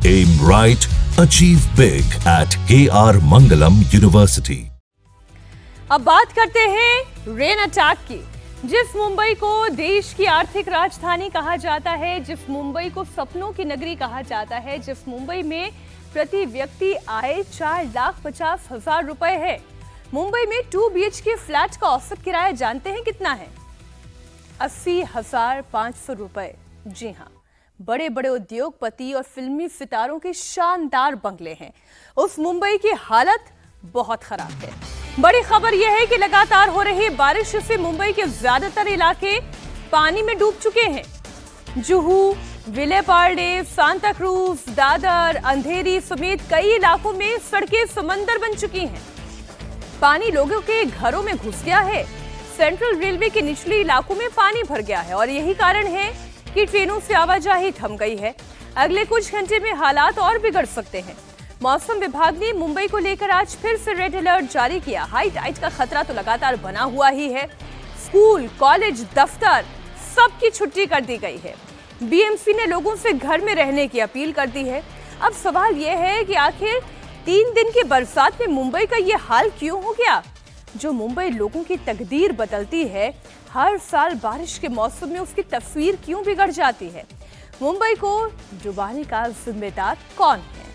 Aim right, achieve big at KR Mangalam University. अब बात करते हैं रेन अटैक की। जिस मुंबई को देश की आर्थिक राजधानी कहा जाता है, जिस मुंबई को सपनों की नगरी कहा जाता है, जिस मुंबई में प्रति व्यक्ति आय 4,50,000 रुपए है, मुंबई में 2 BHK फ्लैट का औसत किराया जानते हैं कितना है? 80,500 रुपए। जी हाँ, बड़े बड़े उद्योगपति और फिल्मी सितारों के शानदार बंगले हैं। उस मुंबई की हालत बहुत खराब है। बड़ी खबर यह है कि लगातार हो रही बारिश से मुंबई के ज्यादातर इलाके पानी में डूब चुके हैं। जुहू, विले पार्ले, सांता क्रूज, दादर, अंधेरी समेत कई इलाकों में सड़कें समंदर बन चुकी हैं। पानी लोगों के घरों में घुस गया है। सेंट्रल रेलवे के निचले इलाकों में पानी भर गया है और यही कारण है कि ट्रेनों से आवाजाही थम गई है। अगले कुछ घंटे में हालात और बिगड़ सकते हैं। मौसम विभाग ने मुंबई को लेकर आज फिर से रेड अलर्ट जारी किया। हाई टाइड का खतरा तो लगातार बना हुआ ही है। स्कूल, कॉलेज, दफ्तर सबकी छुट्टी कर दी गई है। बीएमसी ने लोगों से घर में रहने की अपील कर दी है। अब सवाल यह है कि आखिर 3 दिन की बरसात में मुंबई का ये हाल क्यों हो गया? जो मुंबई लोगों की तकदीर बदलती है, हर साल बारिश के मौसम में उसकी तस्वीर क्यों बिगड़ जाती है? मुंबई को डुबाने का जिम्मेदार कौन है?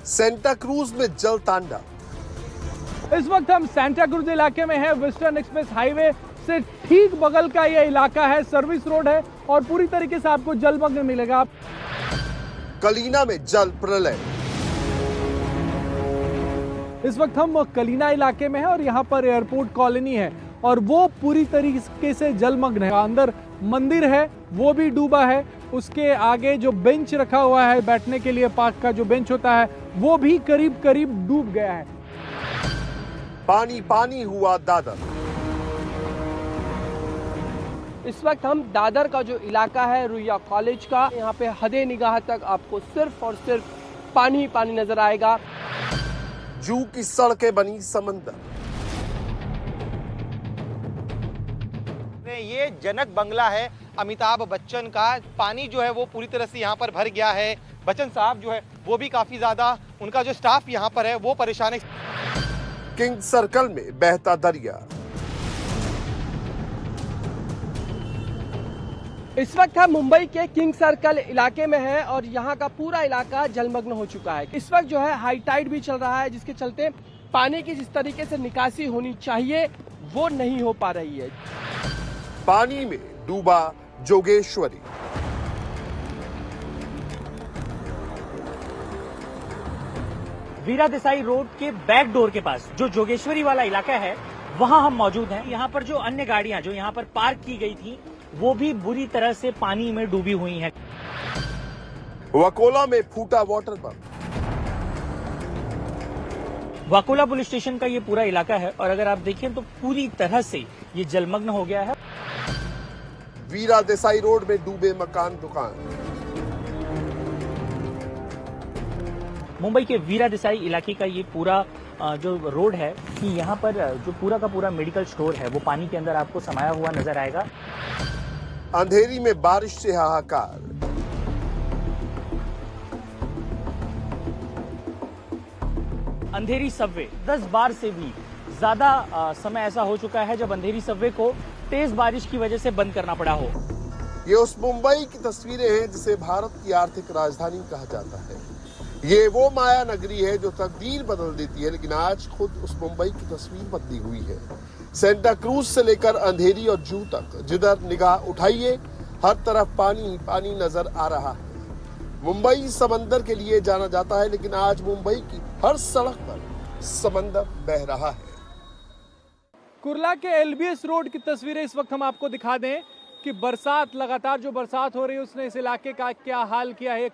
सेंटा क्रूज में जल तांडव। इस वक्त हम सेंटा क्रूज इलाके में हैं। वेस्टर्न एक्सप्रेस हाईवे से ठीक बगल का यह इलाका है, सर्विस रोड है और पूरी तरीके से आपको जलमग्न मिलेगा। कलीना में जल प्रलय। इस वक्त हम कलीना इलाके में हैं और यहाँ पर एयरपोर्ट कॉलोनी है और वो पूरी तरीके से जलमग्न है। अंदर मंदिर है वो भी डूबा है। उसके आगे जो बेंच रखा हुआ है बैठने के लिए, पार्क का जो बेंच होता है, वो भी करीब करीब डूब गया है। पानी पानी हुआ दादर। इस वक्त हम दादर का जो इलाका है, रुइया कॉलेज का, यहाँ पे हदे निगाह तक आपको सिर्फ और सिर्फ पानी पानी नजर आएगा। जू की सड़कें बनी समंदर। ये जनक बंगला है अमिताभ बच्चन का। पानी जो है वो पूरी तरह से यहाँ पर भर गया है। बच्चन साहब जो है वो भी काफी ज्यादा, उनका जो स्टाफ यहाँ पर है वो परेशान है। किंग सर्कल में बहता दरिया। इस वक्त हम मुंबई के किंग सर्कल इलाके में हैं और यहाँ का पूरा इलाका जलमग्न हो चुका है। इस वक्त जो है हाई टाइड भी चल रहा है, जिसके चलते पानी की जिस तरीके से निकासी होनी चाहिए वो नहीं हो पा रही है। पानी में डूबा जोगेश्वरी। वीरा देसाई रोड के बैक डोर के पास जो जोगेश्वरी वाला इलाका है, वहां हम मौजूद हैं। यहाँ पर जो अन्य गाड़ियां जो यहाँ पर पार्क की गई थी वो भी बुरी तरह से पानी में डूबी हुई हैं। वकोला में फूटा water pump. Vakola police station का ये पूरा इलाका है और अगर आप देखें तो पूरी तरह से ये जलमग्न हो गया है। वीरा देसाई रोड में डूबे मकान दुकान। मुंबई के वीरा देसाई इलाके का ये पूरा जो रोड है कि यहाँ पर जो पूरा का पूरा मेडिकल स्टोर है वो पानी के अंदर आपको समाया हुआ नजर आएगा। अंधेरी में बारिश से हाहाकार। अंधेरी सबवे 10 बार से भी ज्यादा समय ऐसा हो चुका है जब अंधेरी सबवे को तेज बारिश की वजह से बंद करना पड़ा हो। ये उस मुंबई की तस्वीरें हैं जिसे भारत की आर्थिक राजधानी कहा जाता है। ये वो माया नगरी है जो तकदीर बदल देती है, लेकिन आज खुद उस मुंबई की तस्वीर बदली हुई है। सेंटा क्रूज से लेकर अंधेरी और जू तक जिधर निगाह उठाइए हर तरफ पानी ही पानी नजर आ रहा है। मुंबई समंदर के लिए जाना जाता है, लेकिन आज मुंबई की हर सड़क पर समंदर बह रहा है। कुर्ला के एलबीएस रोड की तस्वीरें इस वक्त हम आपको दिखा दें कि बरसात, लगातार जो बरसात हो रही है उसने इस इलाके का क्या हाल किया है।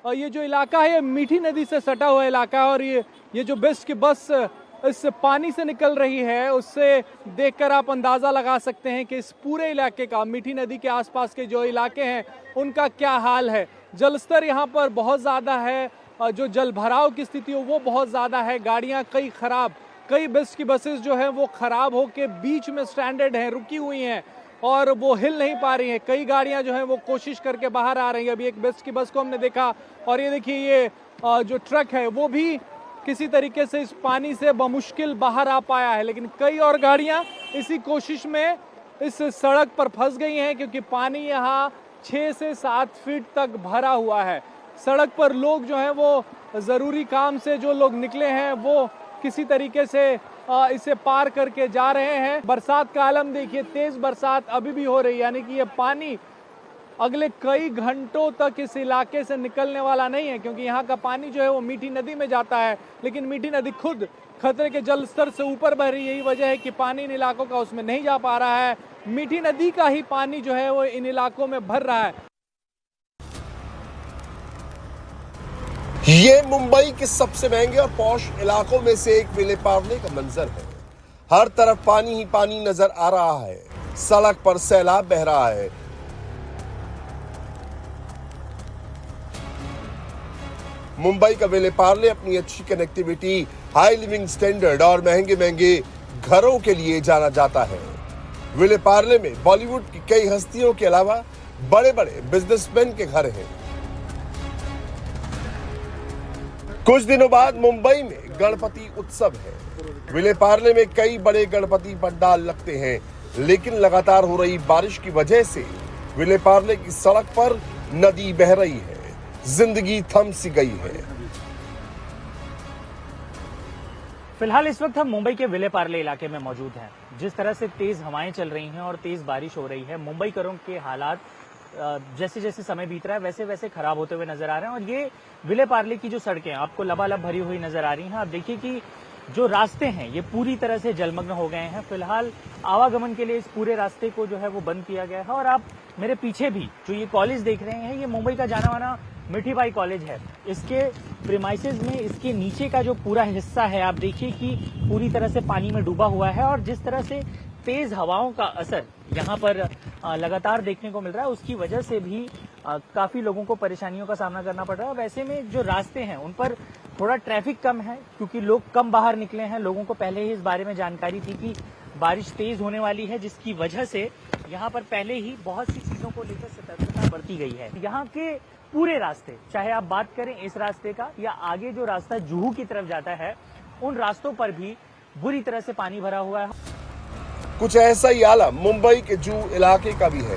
ये जो इलाका है ये मीठी नदी से सटा हुआ इलाका है और ये जो बेस्ट की बस इस पानी से निकल रही है, उससे देखकर आप अंदाज़ा लगा सकते हैं कि इस पूरे इलाके का, मीठी नदी के आसपास के जो इलाके हैं उनका क्या हाल है। जलस्तर यहाँ पर बहुत ज़्यादा है, जो जल भराव की स्थिति हो वो बहुत ज़्यादा है। गाड़ियाँ कई खराब, कई बस की बसेस जो हैं वो खराब होके बीच में स्ट्रैंडेड हैं, रुकी हुई हैं और वो हिल नहीं पा रही हैं। कई गाड़ियाँ जो हैं वो कोशिश करके बाहर आ रही हैं। अभी एक बस की बस को हमने देखा और ये देखिए ये जो ट्रक है वो भी किसी तरीके से इस पानी से बमुश्किल बाहर आ पाया है, लेकिन कई और गाड़ियां इसी कोशिश में इस सड़क पर फंस गई हैं क्योंकि पानी यहां 6 से 7 फीट तक भरा हुआ है। सड़क पर लोग जो हैं वो ज़रूरी काम से जो लोग निकले हैं वो किसी तरीके से इसे पार करके जा रहे हैं। बरसात का आलम देखिए, तेज़ बरसात अभी भी हो रही है, यानी कि ये पानी अगले कई घंटों तक इस इलाके से निकलने वाला नहीं है क्योंकि यहाँ का पानी जो है वो मीठी नदी में जाता है, लेकिन मीठी नदी खुद खतरे के जल स्तर से ऊपर बह रही है। यही वजह है कि पानी इन इलाकों का उसमें नहीं जा पा रहा है। मीठी नदी का ही पानी जो है वो इन इलाकों में भर रहा है। ये मुंबई के सबसे महंगे और पॉश इलाकों में से एक विले पार्ले का मंजर है। हर तरफ पानी ही पानी नजर आ रहा है। सड़क पर सैलाब बह रहा है। मुंबई का विले पार्ले अपनी अच्छी कनेक्टिविटी, हाई लिविंग स्टैंडर्ड और महंगे महंगे घरों के लिए जाना जाता है। विले पार्ले में बॉलीवुड की कई हस्तियों के अलावा बड़े बड़े बिजनेसमैन के घर हैं। कुछ दिनों बाद मुंबई में गणपति उत्सव है। विले पार्ले में कई बड़े गणपति पंडाल लगते हैं, लेकिन लगातार हो रही बारिश की वजह से विले पार्ले की सड़क पर नदी बह रही है। जिंदगी थम सी गई है। फिलहाल इस वक्त हम मुंबई के विले पार्ले इलाके में मौजूद हैं। जिस तरह से तेज हवाएं चल रही हैं और तेज बारिश हो रही है, मुंबई करों के हालात जैसे जैसे समय बीत रहा है वैसे वैसे खराब होते हुए नजर आ रहे हैं। और ये विले पार्ले की जो सड़कें आपको लबालब भरी हुई नजर आ रही हैं। आप देखिए कि जो रास्ते हैं ये पूरी तरह से जलमग्न हो गए हैं। फिलहाल आवागमन के लिए इस पूरे रास्ते को जो है वो बंद किया गया है। और आप मेरे पीछे भी जो ये कॉलेज देख रहे हैं, ये मुंबई का जाना माना मिठी बाई कॉलेज है। इसके प्रीमाइसेस में इसके नीचे का जो पूरा हिस्सा है आप देखिए कि पूरी तरह से पानी में डूबा हुआ है। और जिस तरह से तेज हवाओं का असर यहाँ पर लगातार देखने को मिल रहा है, उसकी वजह से भी काफी लोगों को परेशानियों का सामना करना पड़ रहा है। वैसे में जो रास्ते हैं उन पर थोड़ा ट्रैफिक कम है क्योंकि लोग कम बाहर निकले हैं। लोगों को पहले ही इस बारे में जानकारी थी कि बारिश तेज होने वाली है, जिसकी वजह से यहाँ पर पहले ही बहुत सी चीजों को लेकर सतर्कता बरती गई है। यहाँ के पूरे रास्ते, चाहे आप बात करें इस रास्ते का या आगे जो रास्ता जुहू की तरफ जाता है, उन रास्तों पर भी बुरी तरह से पानी भरा हुआ है। कुछ ऐसा ही आलम मुंबई के जुहू इलाके का भी है।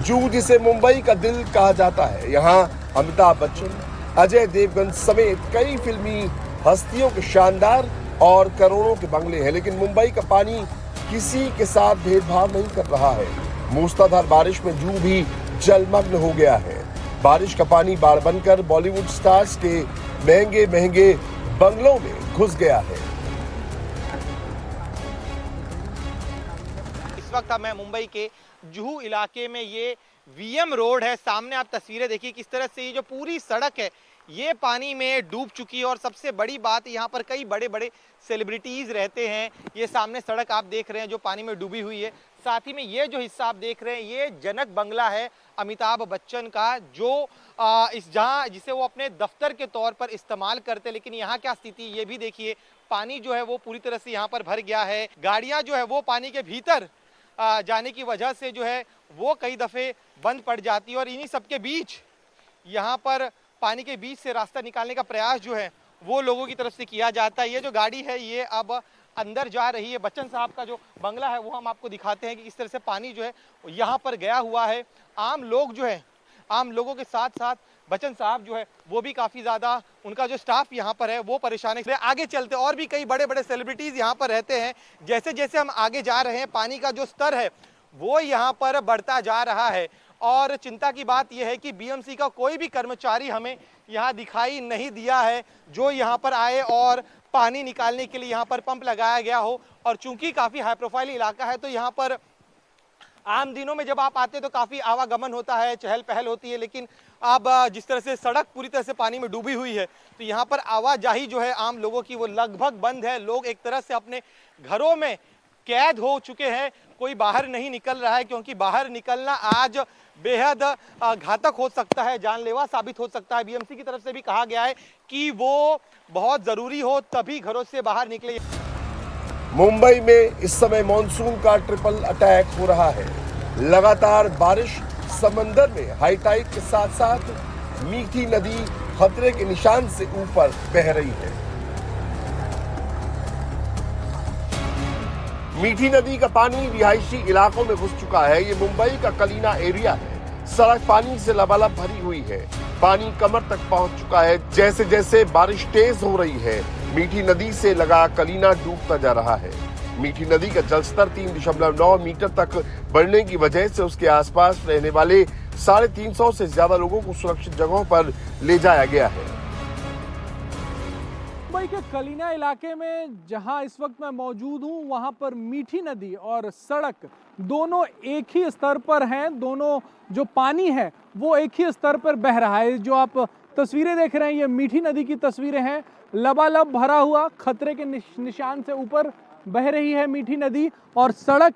जुहू जिसे मुंबई का दिल कहा जाता है, यहाँ अमिताभ बच्चन, अजय देवगन समेत कई फिल्मी हस्तियों के शानदार और करोड़ों के बंगले हैं। लेकिन मुंबई का पानी किसी के साथ भेदभाव नहीं कर रहा है। मूसलाधार बारिश में जुहू भी जलमग्न हो गया है। बारिश का पानी बाढ़ बनकर बॉलीवुड स्टार्स के महंगे महंगे बंगलों में घुस गया है। इस वक्त मैं मुंबई के जुहू इलाके में, ये वीएम रोड है। सामने आप तस्वीरें देखिए किस तरह से ये जो पूरी सड़क है ये पानी में डूब चुकी है। और सबसे बड़ी बात, यहाँ पर कई बड़े बड़े सेलिब्रिटीज रहते हैं। ये सामने सड़क आप देख रहे हैं जो पानी में डूबी हुई है। साथ ही में ये जो हिस्सा आप देख रहे हैं ये जनक बंगला है अमिताभ बच्चन का, जो जिसे वो अपने दफ्तर के तौर पर इस्तेमाल करते। लेकिन यहाँ क्या स्थिति ये भी देखिए, पानी जो है वो पूरी तरह से यहाँ पर भर गया है। गाड़ियाँ जो है वो पानी के भीतर जाने की वजह से जो है वो कई दफे बंद पड़ जाती है। और इन्हीं सबके बीच यहाँ पर पानी के बीच से रास्ता निकालने का प्रयास जो है वो लोगों की तरफ से किया जाता है। ये जो गाड़ी है ये अब अंदर जा रही है। बच्चन साहब का जो बंगला है वो हम आपको दिखाते हैं कि किस तरह से पानी जो है यहाँ पर गया हुआ है। आम लोग जो है, आम लोगों के साथ साथ बच्चन साहब जो है वो भी काफ़ी ज़्यादा, उनका जो स्टाफ यहाँ पर है वो परेशान है। आगे चलते और भी कई बड़े बड़े सेलिब्रिटीज़ यहाँ पर रहते हैं। जैसे जैसे हम आगे जा रहे हैं पानी का जो स्तर है वो यहाँ पर बढ़ता जा रहा है। और चिंता की बात यह है कि बीएमसी का कोई भी कर्मचारी हमें यहाँ दिखाई नहीं दिया है जो यहाँ पर आए और पानी निकालने के लिए यहाँ पर पंप लगाया गया हो। और चूंकि काफ़ी हाई प्रोफाइल इलाका है तो यहाँ पर आम दिनों में जब आप आते तो काफी आवागमन होता है, चहल पहल होती है, लेकिन अब जिस तरह से सड़क पूरी तरह से पानी में डूबी हुई है तो यहाँ पर आवाजाही जो है आम लोगों की वो लगभग बंद है। लोग एक तरह से अपने घरों में कैद हो चुके हैं, कोई बाहर नहीं निकल रहा है, क्योंकि बाहर निकलना आज बेहद घातक हो सकता है, जानलेवा साबित हो सकता है। बीएमसी की तरफ से भी कहा गया है कि वो बहुत जरूरी हो तभी घरों से बाहर निकले। मुंबई में इस समय मॉनसून का ट्रिपल अटैक हो रहा है। लगातार बारिश, समंदर में हाई टाइड के साथ साथ मीठी नदी खतरे के निशान से ऊपर बह रही है। मीठी नदी का पानी रिहायशी इलाकों में घुस चुका है। ये मुंबई का कलीना एरिया है। सड़क पानी से लबालब भरी हुई है। पानी कमर तक पहुंच चुका है। जैसे जैसे बारिश तेज हो रही है, मीठी नदी से लगा कलीना डूबता जा रहा है। मीठी नदी का जलस्तर 3.9 मीटर तक बढ़ने की वजह से उसके आसपास रहने वाले 350 से ज्यादा लोगों को सुरक्षित जगहों पर ले जाया गया है। मुंबई के कलीना इलाके में जहां इस वक्त मैं मौजूद हूं, वहां पर मीठी नदी और सड़क दोनों एक ही स्तर पर हैं। दोनों जो पानी है वो एक ही स्तर पर बह रहा है। जो आप तस्वीरें देख रहे हैं ये मीठी नदी की तस्वीरें हैं। लबालब भरा हुआ, खतरे के निशान से ऊपर बह रही है मीठी नदी, और सड़क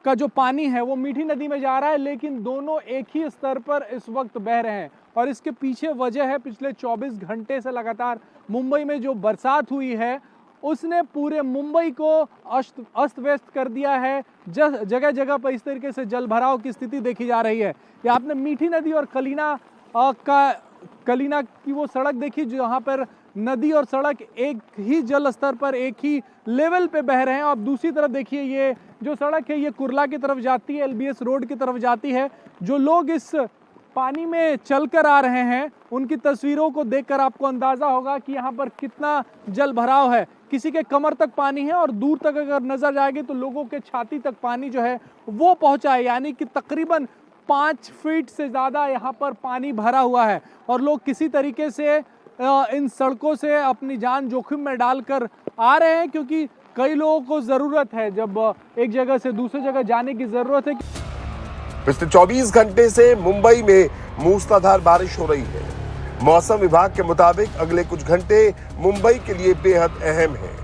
का जो पानी है वो मीठी नदी में जा रहा है, लेकिन दोनों एक ही स्तर पर इस वक्त बह रहे हैं। और इसके पीछे वजह है पिछले 24 घंटे से लगातार मुंबई में जो बरसात हुई है उसने पूरे मुंबई को अस्त व्यस्त कर दिया है। जगह जगह पर इस तरीके से जल भराव की स्थिति देखी जा रही है। ये आपने मीठी नदी और कलीना की वो सड़क देखी जहाँ पर नदी और सड़क एक ही जल स्तर पर, एक ही लेवल पे बह रहे हैं। और दूसरी तरफ देखिए ये जो सड़क है ये कुर्ला की तरफ जाती है, एलबीएस रोड की तरफ जाती है। जो लोग इस पानी में चलकर आ रहे हैं उनकी तस्वीरों को देखकर आपको अंदाजा होगा कि यहाँ पर कितना जल भराव है। किसी के कमर तक पानी है और दूर तक अगर नजर जाएगी तो लोगों के छाती तक पानी जो है वो पहुंचा है, यानी कि तकरीबन 5 फीट से ज्यादा यहाँ पर पानी भरा हुआ है। और लोग किसी तरीके से इन सड़कों से अपनी जान जोखिम में डालकर आ रहे हैं, क्योंकि कई लोगों को जरूरत है, जब एक जगह से दूसरी जगह जाने की जरूरत है। पिछले 24 घंटे से मुंबई में मूसलाधार बारिश हो रही है। मौसम विभाग के मुताबिक अगले कुछ घंटे मुंबई के लिए बेहद अहम है।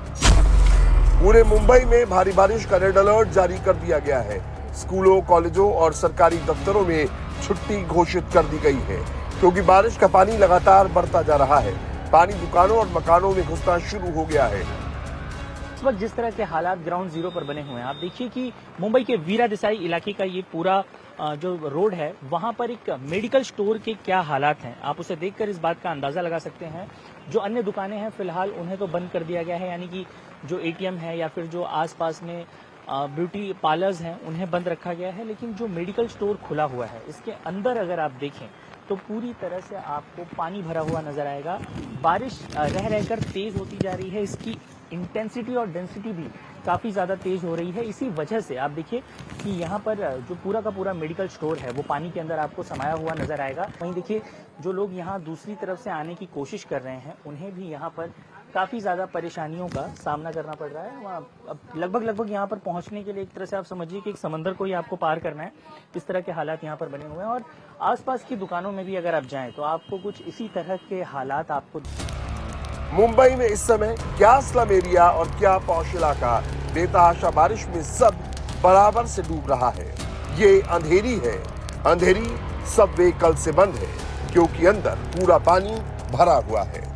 पूरे मुंबई में भारी बारिश का रेड अलर्ट जारी कर दिया गया है। स्कूलों, कॉलेजों और सरकारी दफ्तरों में छुट्टी घोषित कर दी गई है, क्योंकि बारिश का पानी लगातार बढ़ता जा रहा है। पानी दुकानों और मकानों में घुसना शुरू हो गया है। इस वक्त जिस तरह के हालात ग्राउंड जीरो पर बने हुए हैं, आप देखिए कि मुंबई के वीरा देसाई इलाके का ये पूरा जो रोड है वहां पर एक मेडिकल स्टोर के क्या हालात हैं, आप उसे देखकर इस बात का अंदाजा लगा सकते हैं। जो अन्य दुकानें हैं फिलहाल उन्हें तो बंद कर दिया गया है, यानी कि जो एटीएम है या फिर जो आसपास में ब्यूटी पार्लर्स हैं उन्हें बंद रखा गया है। लेकिन जो मेडिकल स्टोर खुला हुआ है इसके अंदर अगर आप देखें तो पूरी तरह से आपको पानी भरा हुआ नजर आएगा। बारिश रह रहकर तेज होती जा रही है, इसकी इंटेंसिटी और डेंसिटी भी काफी ज्यादा तेज हो रही है। इसी वजह से आप देखिए कि यहाँ पर जो पूरा का पूरा मेडिकल स्टोर है वो पानी के अंदर आपको समाया हुआ नजर आएगा। वहीं देखिए जो लोग यहाँ दूसरी तरफ से आने की कोशिश कर रहे हैं उन्हें भी यहाँ पर काफी ज्यादा परेशानियों का सामना करना पड़ रहा है। अब लगभग यहाँ पर पहुंचने के लिए एक तरह से आप समझिए कि एक समंदर को ही आपको पार करना है। इस तरह के हालात यहाँ पर बने हुए हैं और आसपास की दुकानों में भी अगर आप जाएं तो आपको कुछ इसी तरह के हालात आपको। मुंबई में इस समय क्या स्लम एरिया और क्या पॉश इलाका, बेतहाशा बारिश में सब बराबर से डूब रहा है। ये अंधेरी है। अंधेरी सबवे कल से बंद है, क्योंकि अंदर पूरा पानी भरा हुआ है।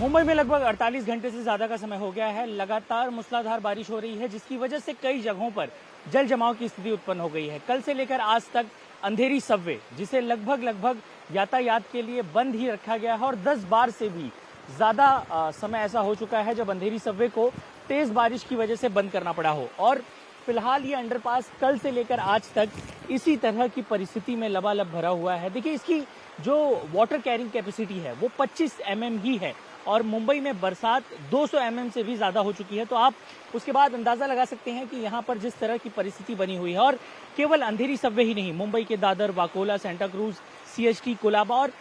मुंबई में लगभग 48 घंटे से ज्यादा का समय हो गया है। लगातार मूसलाधार बारिश हो रही है, जिसकी वजह से कई जगहों पर जल जमाव की स्थिति उत्पन्न हो गई है। कल से लेकर आज तक अंधेरी सबवे, जिसे लगभग यातायात के लिए बंद ही रखा गया है, और 10 बार से भी ज्यादा समय ऐसा हो चुका है जब अंधेरी सबवे को तेज बारिश की वजह से बंद करना पड़ा हो। और फिलहाल ये अंडरपास कल से लेकर आज तक इसी तरह की परिस्थिति में लबालब भरा हुआ है। देखिए इसकी जो वाटर कैरिंग कैपेसिटी है वो 25 mm ही है, और मुंबई में बरसात 200 mm से भी ज्यादा हो चुकी है। तो आप उसके बाद अंदाजा लगा सकते हैं कि यहाँ पर जिस तरह की परिस्थिति बनी हुई है, और केवल अंधेरी सबवे ही नहीं, मुंबई के Dadar, Vakola, Santa cruise, CST, Colaba और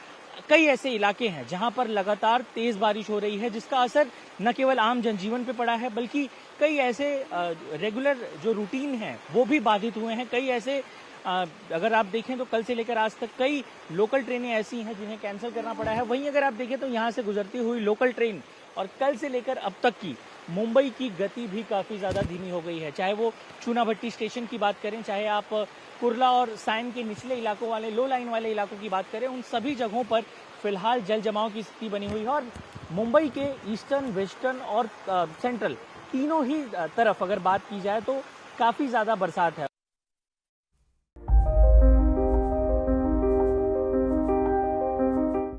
कई ऐसे इलाके हैं जहां पर लगातार तेज बारिश हो रही है, जिसका असर न केवल आम जनजीवन पे पड़ा है बल्कि कई ऐसे रेगुलर जो रूटीन है वो भी बाधित हुए हैं। कई ऐसे अगर आप देखें तो कल से लेकर आज तक कई लोकल ट्रेनें ऐसी हैं जिन्हें कैंसिल करना पड़ा है। वहीं अगर आप देखें तो यहाँ से गुजरती हुई लोकल ट्रेन और कल से लेकर अब तक की मुंबई की गति भी काफ़ी ज़्यादा धीमी हो गई है। चाहे वो चूनाभट्टी स्टेशन की बात करें, चाहे आप कुर्ला और साइन के निचले इलाकों वाले लो लाइन वाले इलाकों की बात करें, उन सभी जगहों पर फिलहाल जल जमाव की स्थिति बनी हुई है। और मुंबई के ईस्टर्न, वेस्टर्न और सेंट्रल तीनों ही तरफ अगर बात की जाए तो काफ़ी ज़्यादा बरसात है।